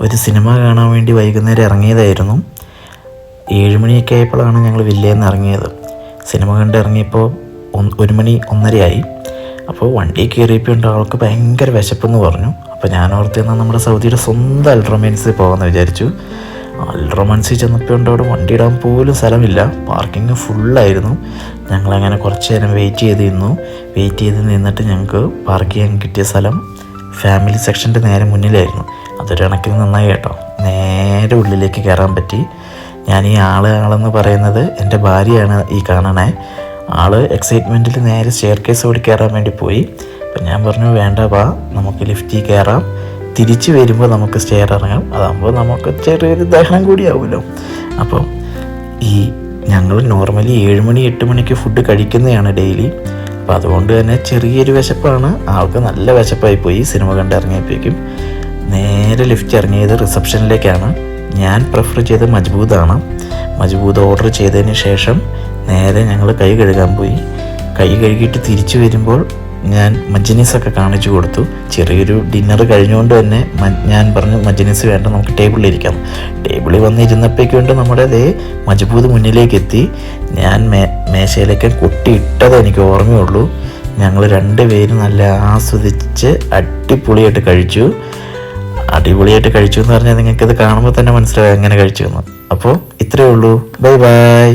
ഒരു സിനിമ കാണാൻ വേണ്ടി വൈകുന്നേരം ഇറങ്ങിയതായിരുന്നു. 7 മണിയൊക്കെ ആയപ്പോഴാണ് ഞങ്ങൾ വില്ലയിൽ നിന്ന് ഇറങ്ങിയത്. സിനിമ കണ്ട് ഇറങ്ങിയപ്പോൾ 1 മണി 1:30 അപ്പോൾ വണ്ടി കയറിയപ്പോൾ ആൾക്ക് ഭയങ്കര വിശപ്പെന്ന് പറഞ്ഞു. അപ്പോൾ ഞാൻ ഓർത്തിരുന്നാൽ നമ്മുടെ സൗദിയുടെ സ്വന്തം അൽറൊമാൻസിൽ പോകാമെന്ന് വിചാരിച്ചു. അൽറൊമാൻസിൽ ചെന്നപ്പോൾ അവിടെ വണ്ടി ഇടാൻ പോലും സ്ഥലമില്ല, പാർക്കിംഗ് ഫുള്ളായിരുന്നു. ഞങ്ങളങ്ങനെ കുറച്ച് നേരം വെയിറ്റ് ചെയ്ത് നിന്നിട്ട് ഞങ്ങൾക്ക് പാർക്ക് ചെയ്യാൻ കിട്ടിയ സ്ഥലം ഫാമിലി സെക്ഷൻ്റെ നേരെ മുന്നിലായിരുന്നു. അതൊരു കണക്കിന് നന്നായി കേട്ടോ, നേരെ ഉള്ളിലേക്ക് കയറാൻ പറ്റി. ഞാൻ ഈ ആളെന്ന് പറയുന്നത് എൻ്റെ ഭാര്യയാണ് ഈ കാണണേ. ആള് എക്സൈറ്റ്മെൻറ്റിൽ നേരെ സ്റ്റെയർ കേസ് ഓടി കയറാൻ വേണ്ടി പോയി. അപ്പം ഞാൻ പറഞ്ഞു വേണ്ട വാ, നമുക്ക് ലിഫ്റ്റിൽ കയറാം, തിരിച്ച് വരുമ്പോൾ നമുക്ക് സ്റ്റെയർ ഇറങ്ങാം, അതാകുമ്പോൾ നമുക്ക് ചെറിയൊരു ദഹനം കൂടിയാവുമല്ലോ. അപ്പം ഞങ്ങൾ നോർമലി 7 മണി 8 മണിക്ക് ഫുഡ് കഴിക്കുന്നതാണ് ഡെയിലി. അപ്പം അതുകൊണ്ട് തന്നെ ചെറിയൊരു വിശപ്പാണ്, ആൾക്ക് നല്ല വിശപ്പായി പോയി. സിനിമ കണ്ടിറങ്ങിയപ്പോഴേക്കും നേരെ ലിഫ്റ്റ് ഇറങ്ങിയത് റിസപ്ഷനിലേക്കാണ്. ഞാൻ പ്രിഫർ ചെയ്ത് മജ്ബൂദ് ഓർഡർ ചെയ്തതിന് ശേഷം നേരെ ഞങ്ങൾ കൈ കഴുകാൻ പോയി. കൈ കഴുകിയിട്ട് തിരിച്ചു വരുമ്പോൾ ഞാൻ മജ്നിസൊക്കെ കാണിച്ചു കൊടുത്തു. ചെറിയൊരു ഡിന്നർ കഴിഞ്ഞുകൊണ്ട് തന്നെ ഞാൻ പറഞ്ഞു മജ്നിസ് വേണ്ട, നമുക്ക് ടേബിളിലിരിക്കാം. ടേബിളിൽ വന്നിരുന്നപ്പോഴേക്കൊണ്ട് നമ്മുടെ മജ്ബൂദ് മുന്നിലേക്ക് എത്തി. ഞാൻ മേശയിലേക്ക് കൊട്ടിയിട്ടത് എനിക്ക് ഓർമ്മയുള്ളൂ. ഞങ്ങൾ 2 പേരും നല്ല ആസ്വദിച്ച് അടിപൊളിയായിട്ട് കഴിച്ചു എന്ന് പറഞ്ഞാൽ നിങ്ങൾക്കത് കാണുമ്പോൾ തന്നെ മനസ്സിലാവും എങ്ങനെ കഴിച്ചു എന്ന്. അപ്പോൾ ഇത്രയേ ഉള്ളൂ. ബൈ.